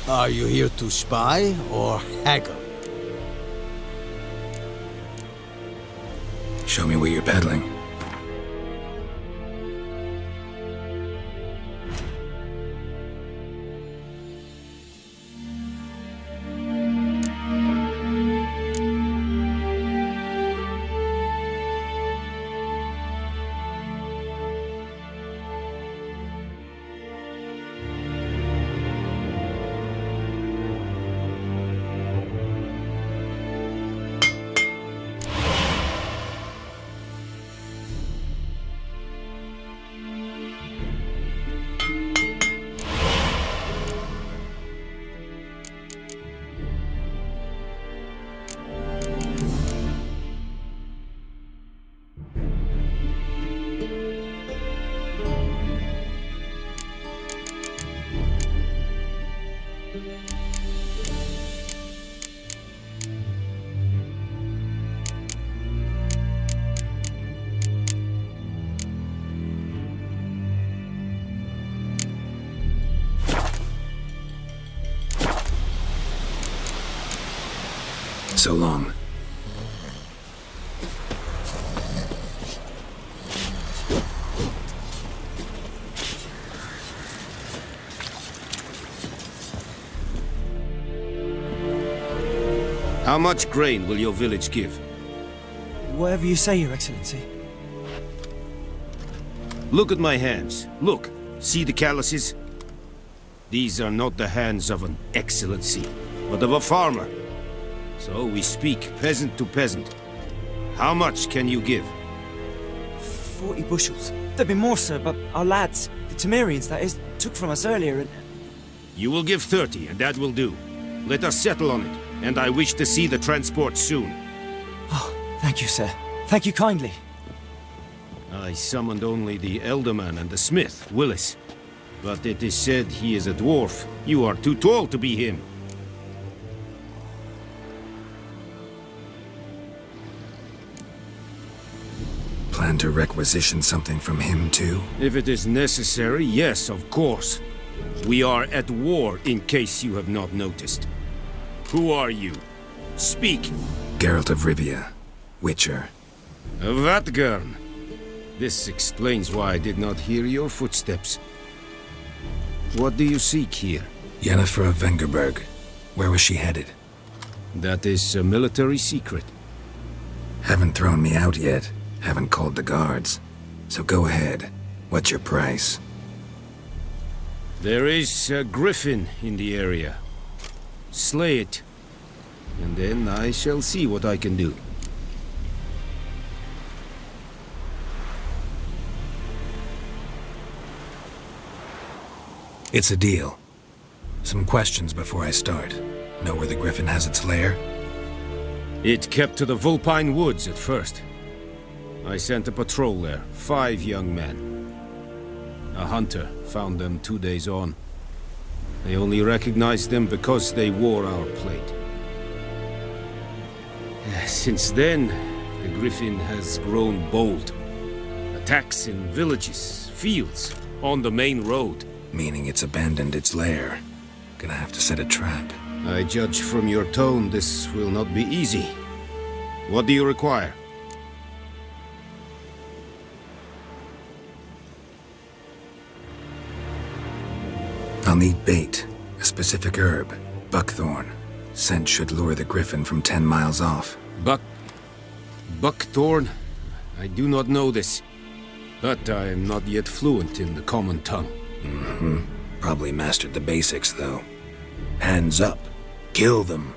Are you here to spy or haggle? Show me what you're peddling. So long. How much grain will your village give? Whatever you say, Your Excellency. Look at my hands. Look. See the calluses? These are not the hands of an excellency, but of a farmer. So we speak peasant to peasant. How much can you give? 40 bushels. There'd be more, sir, but our lads, the Tomirians that is, took from us earlier and... You will give 30, and that will do. Let us settle on it, and I wish to see the transport soon. Oh, thank you, sir. Thank you kindly. I summoned only the Elderman and the smith, Willis. But it is said he is a dwarf. You are too tall to be him. Plan to requisition something from him, too? If it is necessary, yes, of course. We are at war, in case you have not noticed. Who are you? Speak! Geralt of Rivia, Witcher. Vatgern. This explains why I did not hear your footsteps. What do you seek here? Yennefer of Vengerberg. Where was she headed? That is a military secret. Haven't thrown me out yet. Haven't called the guards. So go ahead. What's your price? There is a griffin in the area. Slay it. And then I shall see what I can do. It's a deal. Some questions before I start. Know where the griffin has its lair? It kept to the Vulpine Woods at first. I sent a patrol there, 5 young men. A hunter found them 2 days on. They only recognized them because they wore our plate. Since then, the griffin has grown bold. Attacks in villages, fields, on the main road. Meaning it's abandoned its lair. Gonna have to set a trap. I judge from your tone this will not be easy. What do you require? I'll need bait, a specific herb, buckthorn. Scent should lure the griffin from 10 miles off. Buckthorn? I do not know this. But I am not yet fluent in the common tongue. Mm-hmm. Probably mastered the basics, though. Hands up. Kill them.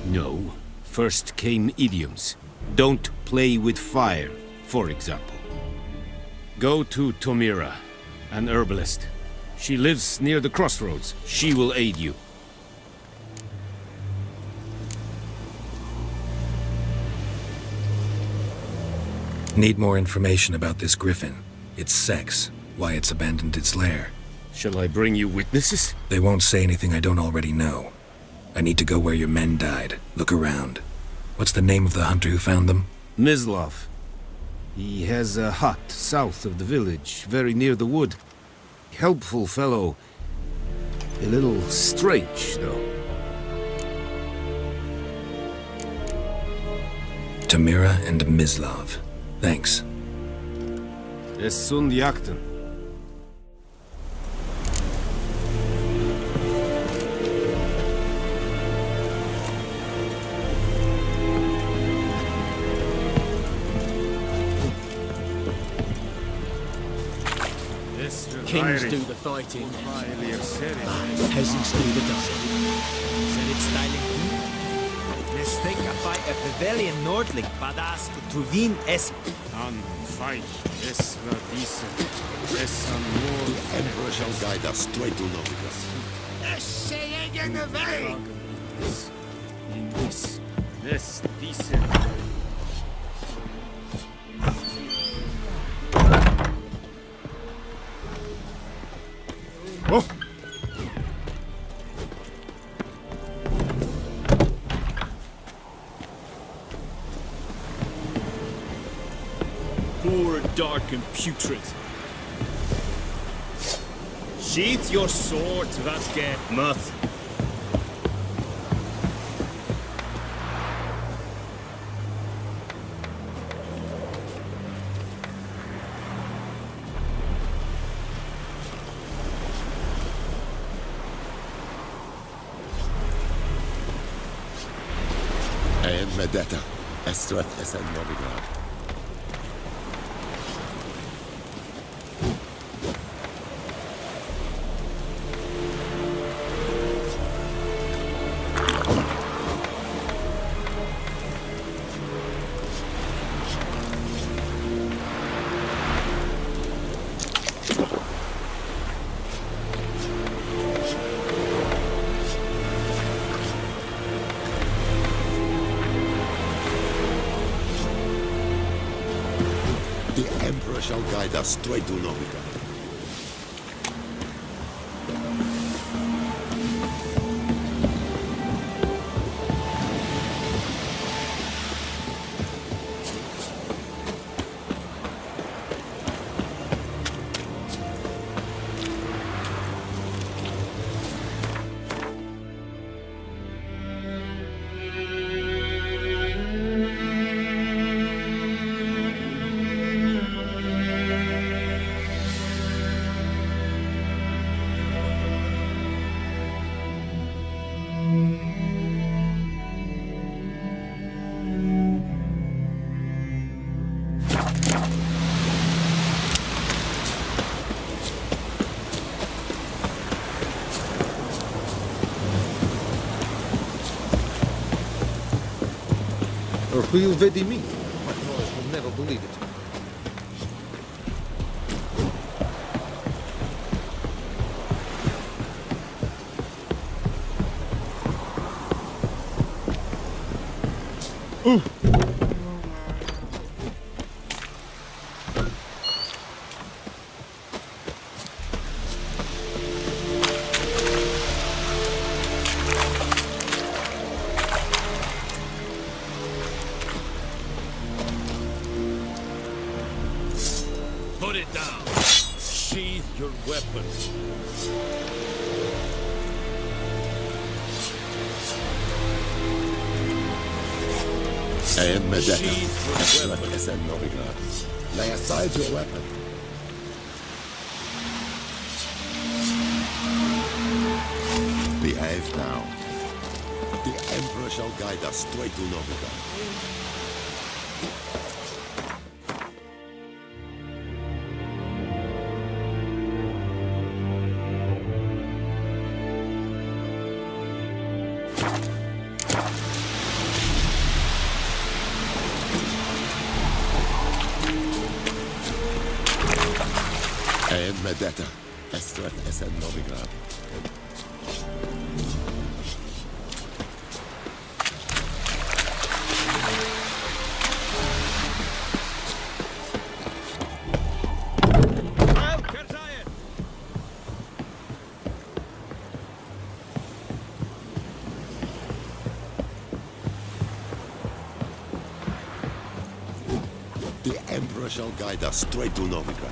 No. First came idioms. Don't play with fire, for example. Go to Tomira, an herbalist. She lives near the crossroads. She will aid you. Need more information about this griffin. Its sex, why it's abandoned its lair. Shall I bring you witnesses? They won't say anything I don't already know. I need to go where your men died. Look around. What's the name of the hunter who found them? Mislav. He has a hut south of the village, very near the wood. Helpful fellow. A little strange, though. Tomira and Mislav. Thanks. Es sunt jakten. Kings do the fighting, peasants do the dying. Said it's styling. Let's think a fight a Pavilion Nordling, Badas, Truvin, Essi. An fight. Es war diese. Es an nur. The Emperor shall guide us straight to Novigrad. In this. Es diese. Oh! Poor, dark, and putrid. Sheath your sword, Vatke, Muth. And Medetta, Estreth es en Novigrad. The Emperor shall guide us straight to Novigrad. Or who'll vedi me? My noise will never believe it. Put it down. Sheathe your weapons. And Medetta, Estreth es en Novigrad. Lay aside your weapon. Behave now. The Emperor shall guide us straight to Novigrad. And Medetta, Estreth es en Novigrad. The Emperor shall guide us straight to Novigrad.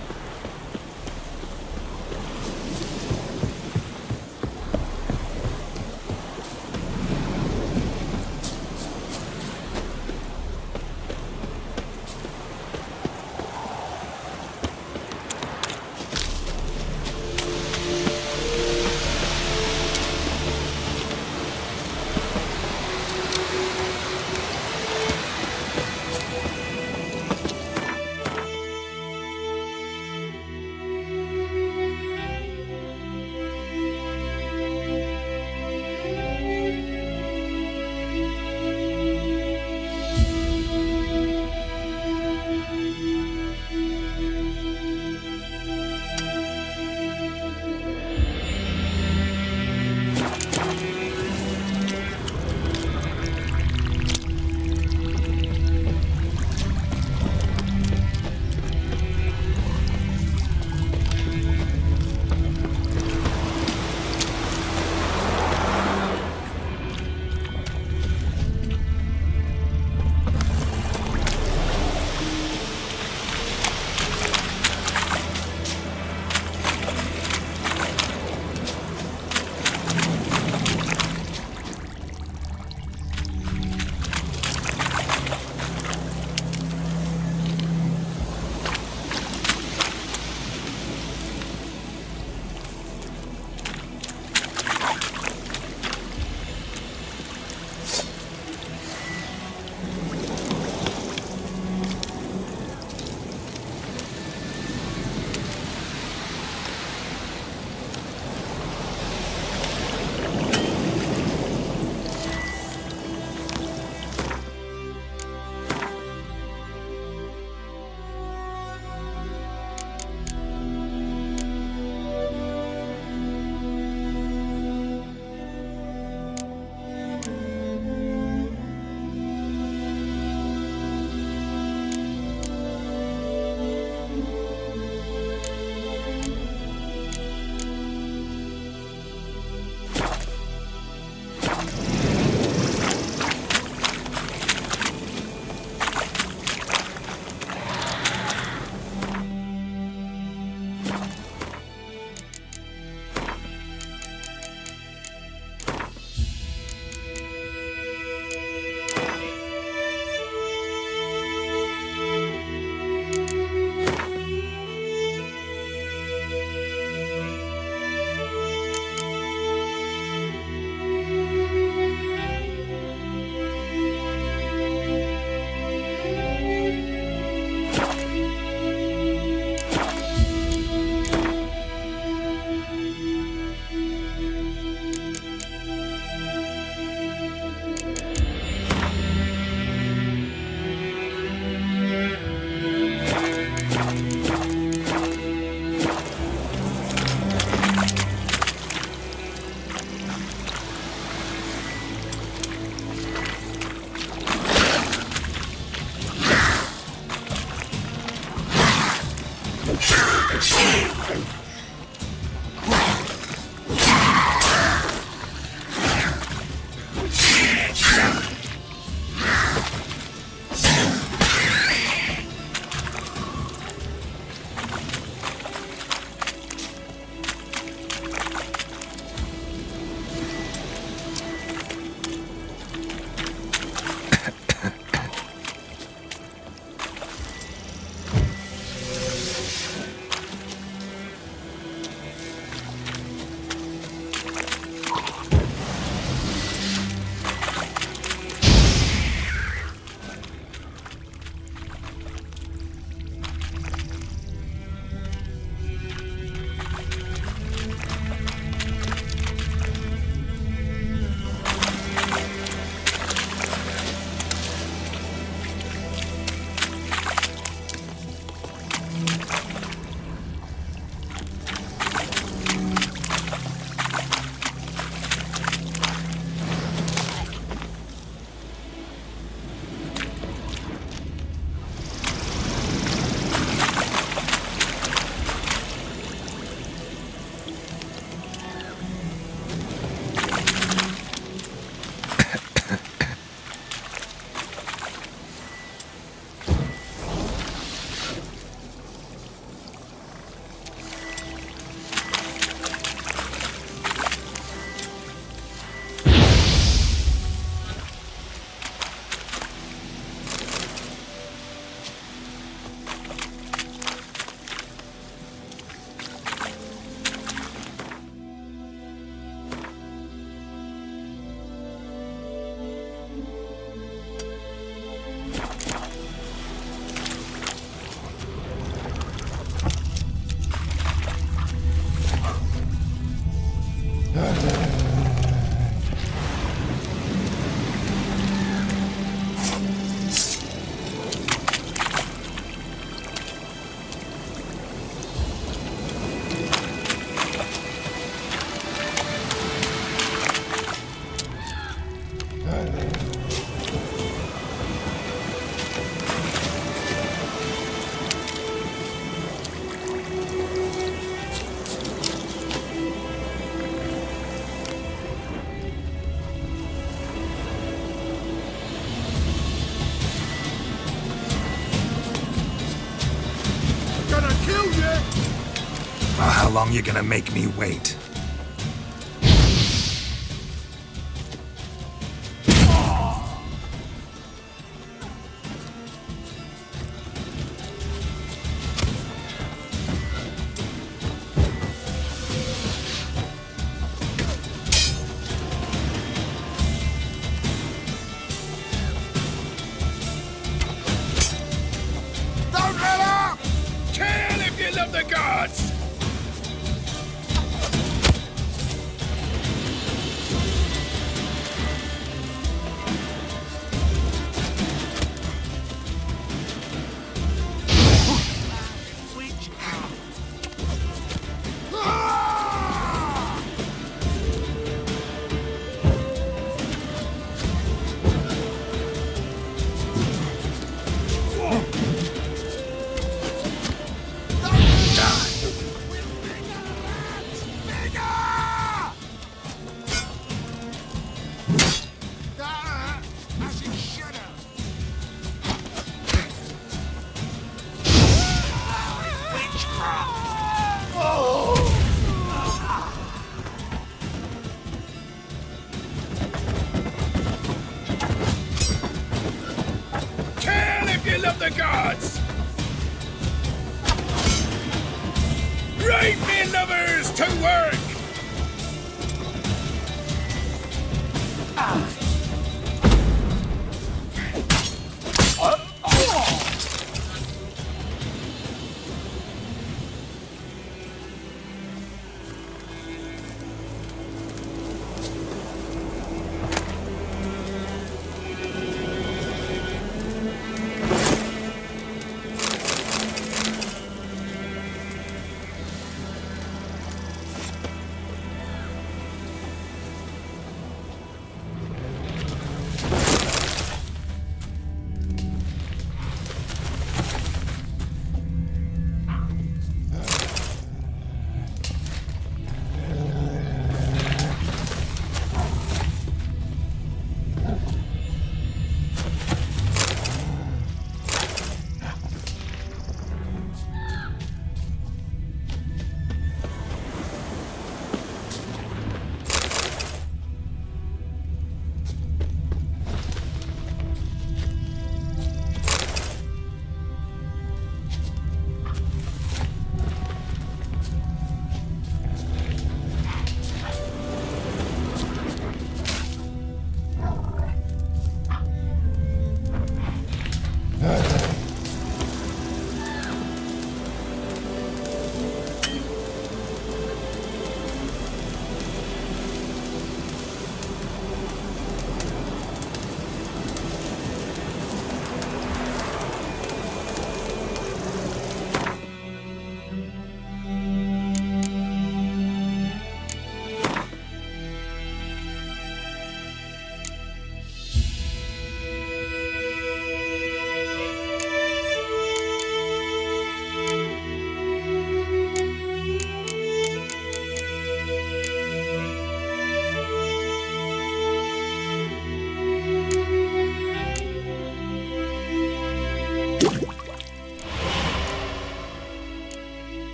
How long you gonna make me wait? Don't let up! Kill if you love the gods! The gods! Right, me lovers, to work!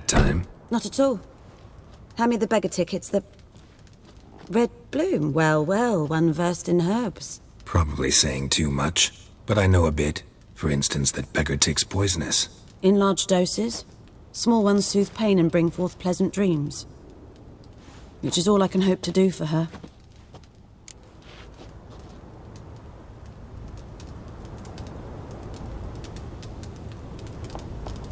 time? Not at all. Hand me the beggar tickets, the... Red bloom. Well, well, one versed in herbs. Probably saying too much, but I know a bit. For instance, that beggar tick's poisonous. In large doses. Small ones soothe pain and bring forth pleasant dreams. Which is all I can hope to do for her.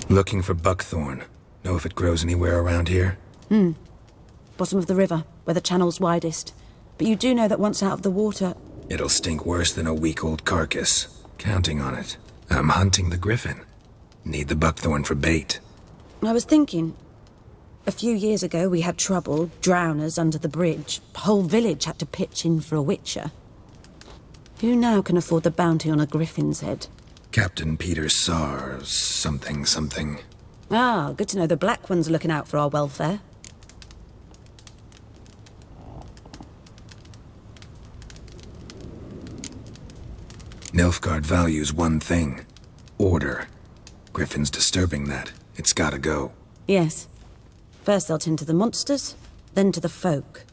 Looking for buckthorn. Know if it grows anywhere around here? Bottom of the river, where the channel's widest. But you do know that once out of the water... It'll stink worse than a week-old carcass. Counting on it. I'm hunting the griffin. Need the buckthorn for bait. I was thinking... A few years ago we had trouble, drowners under the bridge. The whole village had to pitch in for a witcher. Who now can afford the bounty on a griffin's head? Captain Peter Sars, something. Ah, good to know the Black One's looking out for our welfare. Nilfgaard values one thing. Order. Griffin's disturbing that. It's gotta go. Yes. First they'll tend to the monsters, then to the folk.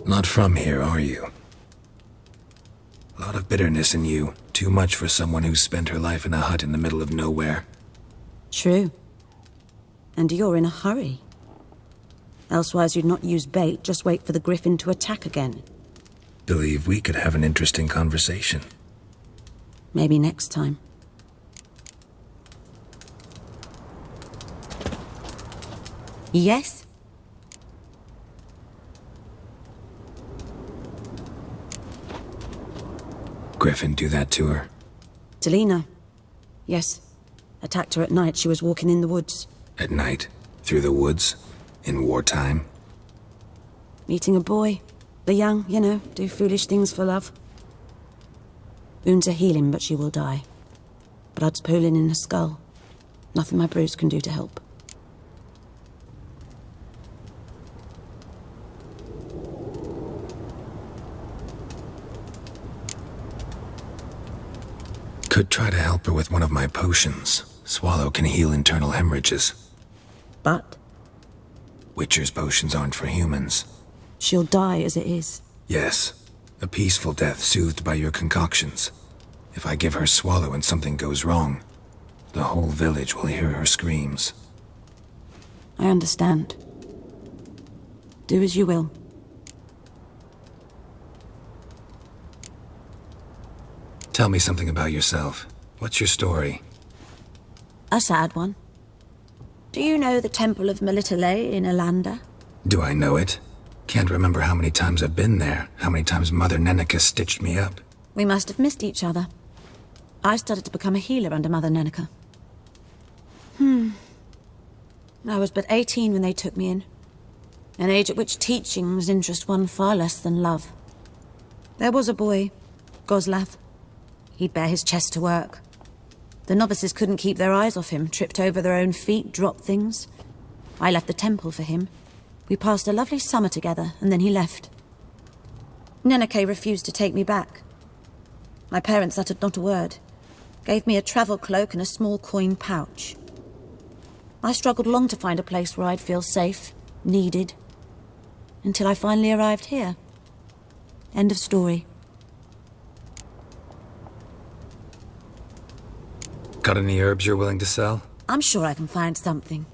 Not from here, are you? A lot of bitterness in you. Too much for someone who's spent her life in a hut in the middle of nowhere. True. And you're in a hurry. Elsewise you'd not use bait, just wait for the griffin to attack again. Believe we could have an interesting conversation. Maybe next time. Yes? Griffin do that to her? Delina. Yes. Attacked her at night. She was walking in the woods. At night? Through the woods? In wartime? Meeting a boy. The young, you know, do foolish things for love. Wounds are healing, but she will die. Blood's pooling in her skull. Nothing my bruise can do to help. Could try to help her with one of my potions. Swallow can heal internal hemorrhages. But Witcher's potions aren't for humans. she'll die as it is. Yes. A peaceful death soothed by your concoctions. If I give her Swallow and something goes wrong, the whole village will hear her screams. I understand. Do as you will. Tell me something about yourself. What's your story? A sad one. Do you know the Temple of Melitele in Alanda? Do I know it? Can't remember how many times I've been there, how many times Mother Neneka stitched me up. We must have missed each other. I started to become a healer under Mother Neneka. I was but 18 when they took me in. An age at which teachings interest one far less than love. There was a boy, Goslav. He'd bare his chest to work. The novices couldn't keep their eyes off him, tripped over their own feet, dropped things. I left the temple for him. We passed a lovely summer together, and then he left. Neneke refused to take me back. My parents uttered not a word. Gave me a travel cloak and a small coin pouch. I struggled long to find a place where I'd feel safe, needed, until I finally arrived here. End of story. Got any herbs you're willing to sell? I'm sure I can find something.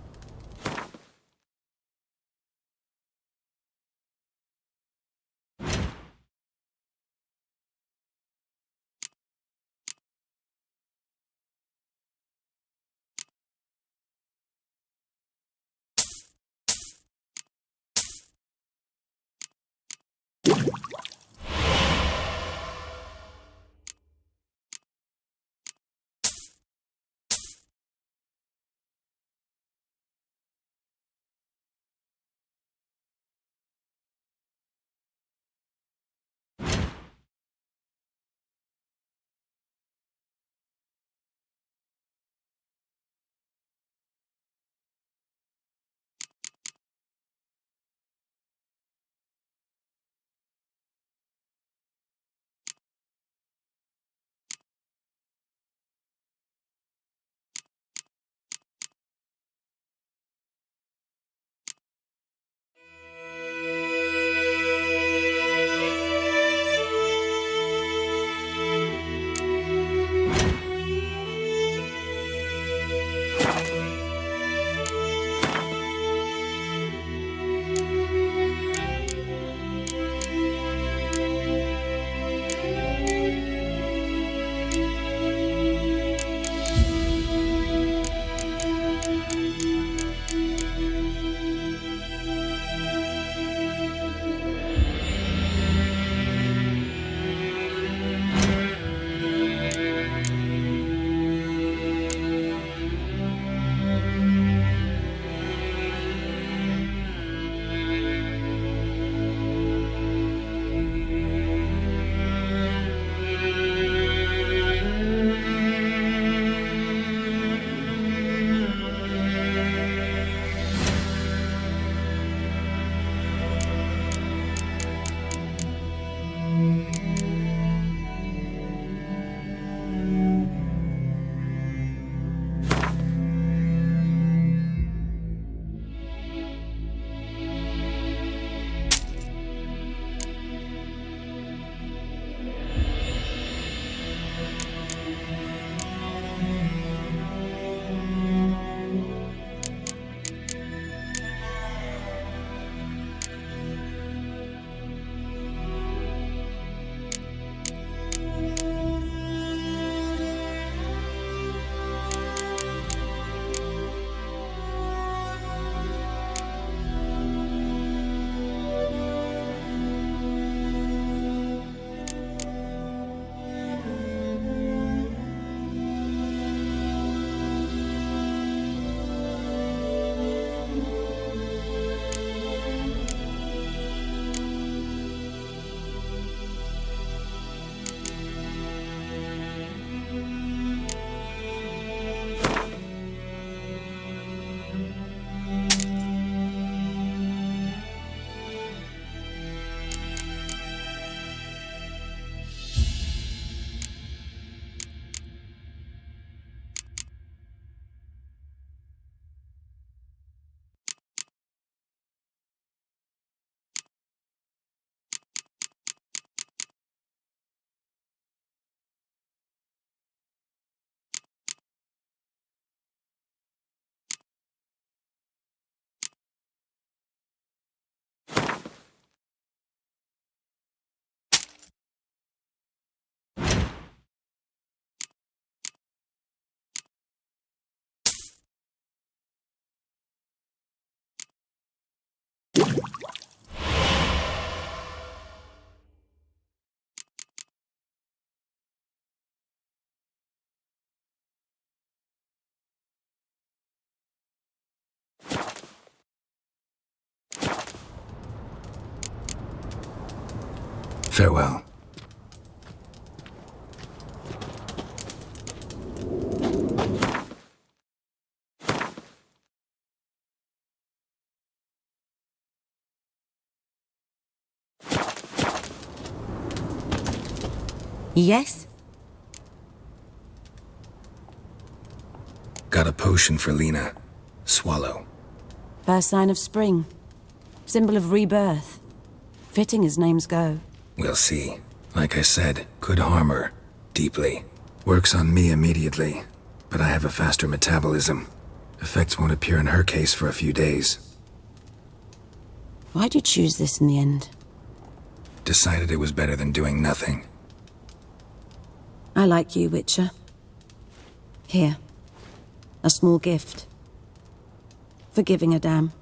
Farewell. Yes? Got a potion for Lena. Swallow. First sign of spring. Symbol of rebirth. Fitting as names go. We'll see. Like I said, could harm her. Deeply. Works on me immediately, but I have a faster metabolism. Effects won't appear in her case for a few days. Why'd you choose this in the end? Decided it was better than doing nothing. I like you, Witcher. Here. A small gift. For giving a damn.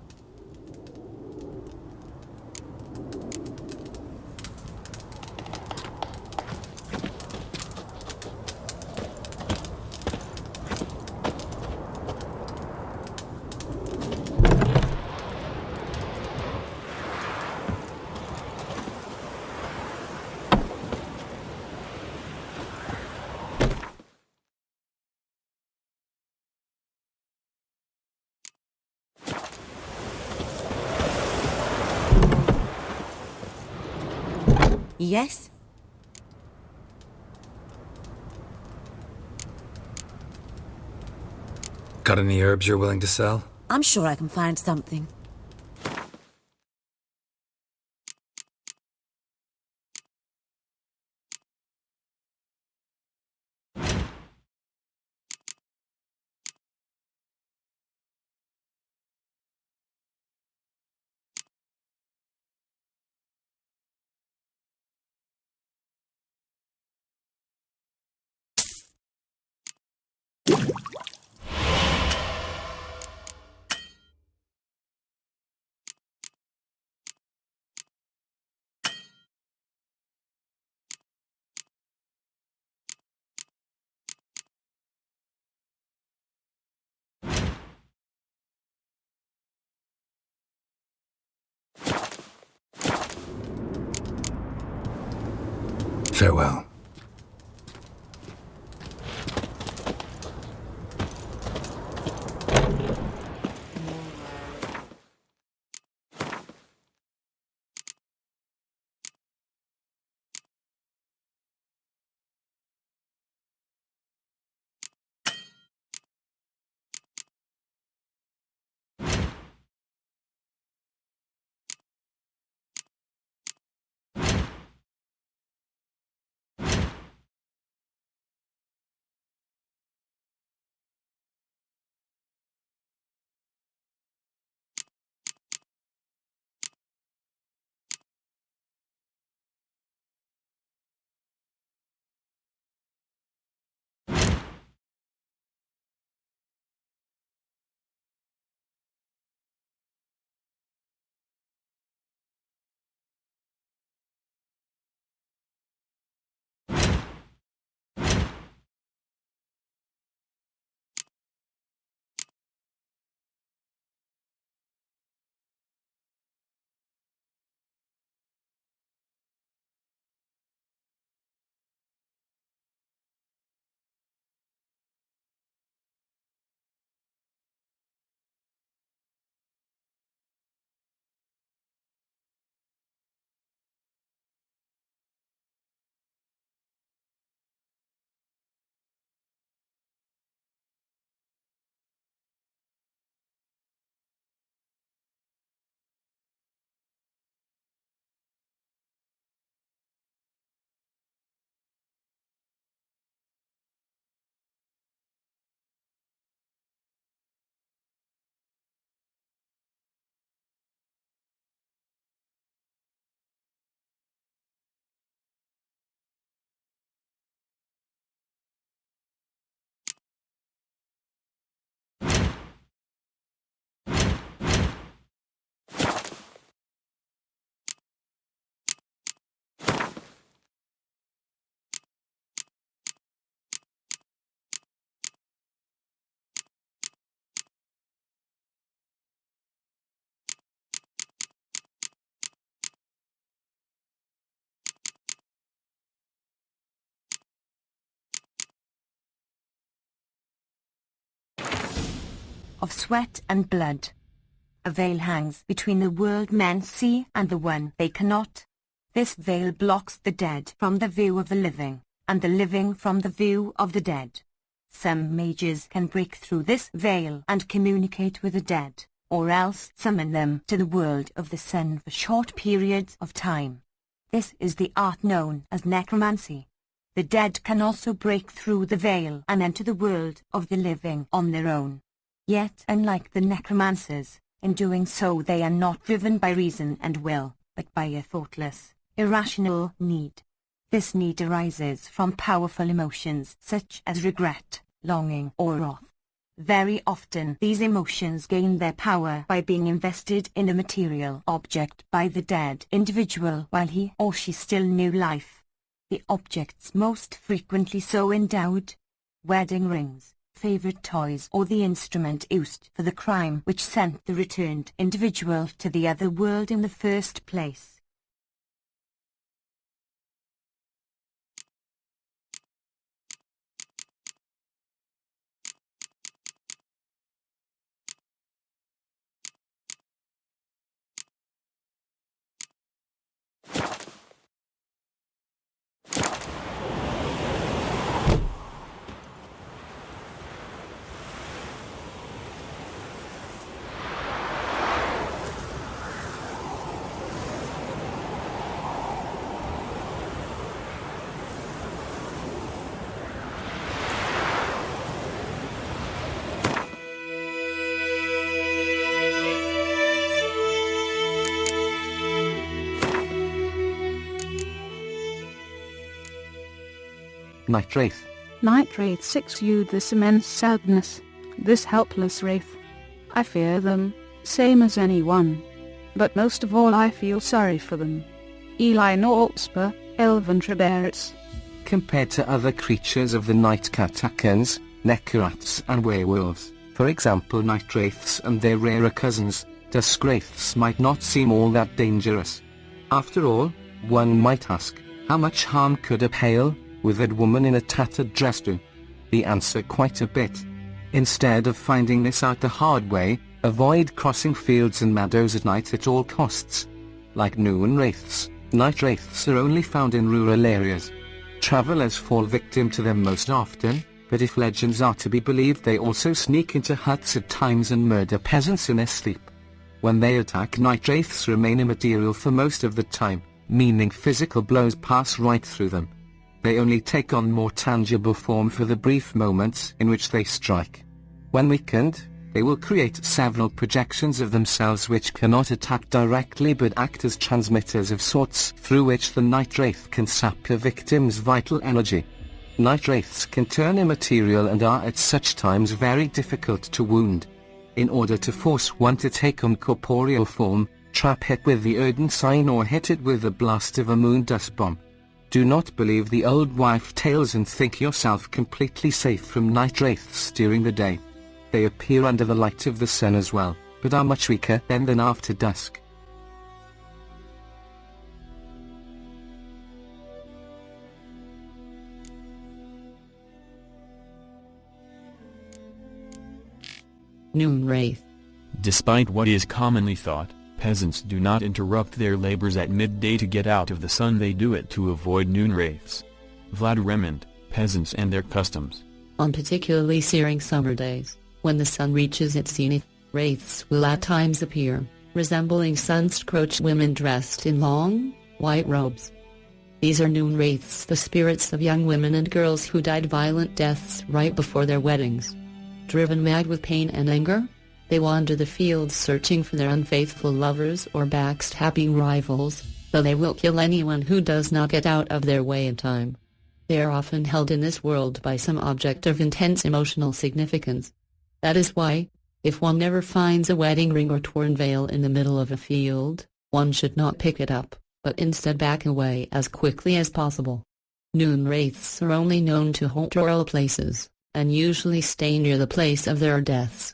Yes? Got any herbs you're willing to sell? I'm sure I can find something. Farewell. of sweat and blood. A veil hangs between the world men see and the one they cannot. This veil blocks the dead from the view of the living, and the living from the view of the dead. Some mages can break through this veil and communicate with the dead, or else summon them to the world of the sun for short periods of time. This is the art known as necromancy. The dead can also break through the veil and enter the world of the living on their own. Yet, unlike the necromancers, in doing so they are not driven by reason and will, but by a thoughtless, irrational need. This need arises from powerful emotions such as regret, longing or wrath. Very often these emotions gain their power by being invested in a material object by the dead individual while he or she still knew life. The objects most frequently so endowed: wedding rings, favorite toys, or the instrument used for the crime which sent the returned individual to the other world in the first place. Night Wraith. Night Wraiths exude this immense sadness, this helpless wraith. I fear them, same as anyone. But most of all I feel sorry for them. Eli Nortspur, Elven Treberets. Compared to other creatures of the night katakans, necrats and werewolves, for example night wraiths and their rarer cousins, dusk wraiths might not seem all that dangerous. After all, one might ask, how much harm could a pale, withered woman in a tattered dress do? The answer: quite a bit. Instead of finding this out the hard way, avoid crossing fields and meadows at night at all costs. Like noon wraiths, night wraiths are only found in rural areas. Travelers fall victim to them most often, but if legends are to be believed they also sneak into huts at times and murder peasants in their sleep. When they attack, night wraiths remain immaterial for most of the time, meaning physical blows pass right through them. They only take on more tangible form for the brief moments in which they strike. When weakened, they will create several projections of themselves which cannot attack directly but act as transmitters of sorts through which the night wraith can sap a victim's vital energy. Night wraiths can turn immaterial and are at such times very difficult to wound. In order to force one to take on corporeal form, trap it with the Erden sign or hit it with the blast of a moon dust bomb. Do not believe the old wife tales and think yourself completely safe from night wraiths during the day. They appear under the light of the sun as well, but are much weaker then than after dusk. Noon Wraith. Despite what is commonly thought, peasants do not interrupt their labors at midday to get out of the sun. They do it to avoid noon wraiths. Vlad Remond, Peasants and Their Customs. On particularly searing summer days, when the sun reaches its zenith, wraiths will at times appear, resembling sun-scorched women dressed in long, white robes. These are noon wraiths, the spirits of young women and girls who died violent deaths right before their weddings. Driven mad with pain and anger, they wander the fields searching for their unfaithful lovers or backstabbing rivals, though they will kill anyone who does not get out of their way in time. They are often held in this world by some object of intense emotional significance. That is why, if one never finds a wedding ring or torn veil in the middle of a field, one should not pick it up, but instead back away as quickly as possible. Noon wraiths are only known to haunt rural places, and usually stay near the place of their deaths.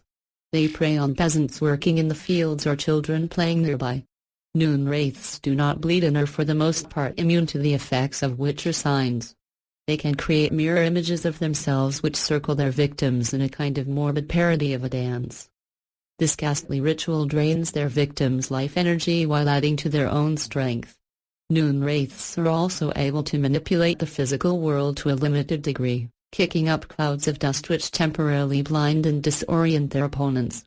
They prey on peasants working in the fields or children playing nearby. Noon wraiths do not bleed and are for the most part immune to the effects of witch or signs. They can create mirror images of themselves which circle their victims in a kind of morbid parody of a dance, This ghastly ritual drains their victims' life energy while adding to their own strength. Noon wraiths are also able to manipulate the physical world to a limited degree, kicking up clouds of dust which temporarily blind and disorient their opponents.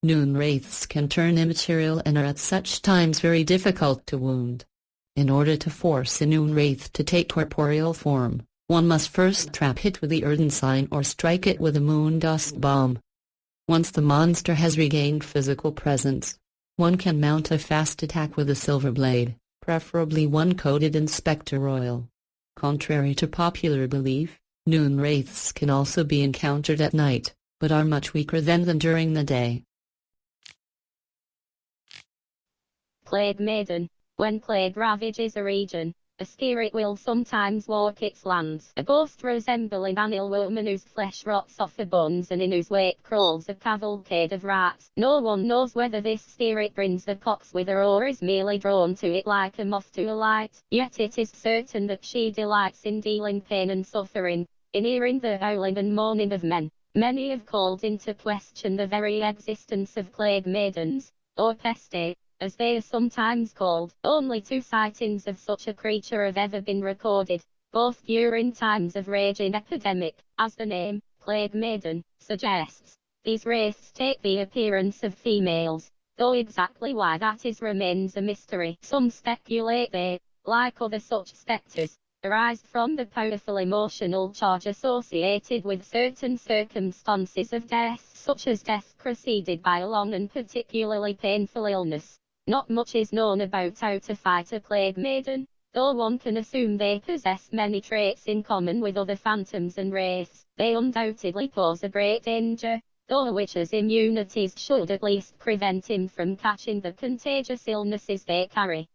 Noon wraiths can turn immaterial and are at such times very difficult to wound. In order to force a noon wraith to take corporeal form, one must first trap it with the Erden sign or strike it with a moon dust bomb. Once the monster has regained physical presence, one can mount a fast attack with a silver blade, preferably one coated in Spectre Royal. Contrary to popular belief, noon wraiths can also be encountered at night, but are much weaker than during the day. Plague Maiden. When plague ravages a region, a spirit will sometimes walk its lands, a ghost resembling an ill woman whose flesh rots off her bones and in whose wake crawls a cavalcade of rats. No one knows whether this spirit brings the pox with her or is merely drawn to it like a moth to a light, yet it is certain that she delights in dealing pain and suffering, in hearing the howling and moaning of men. Many have called into question the very existence of plague maidens, or peste, as they are sometimes called. Only 2 sightings of such a creature have ever been recorded, both during times of raging epidemic, as the name, Plague Maiden, suggests. These wraiths take the appearance of females, though exactly why that is remains a mystery. Some speculate they, like other such spectres, arise from the powerful emotional charge associated with certain circumstances of death, such as death preceded by a long and particularly painful illness. Not much is known about how to fight a plague maiden, though one can assume they possess many traits in common with other phantoms and wraiths. They undoubtedly pose a great danger, though a witch's immunities should at least prevent him from catching the contagious illnesses they carry.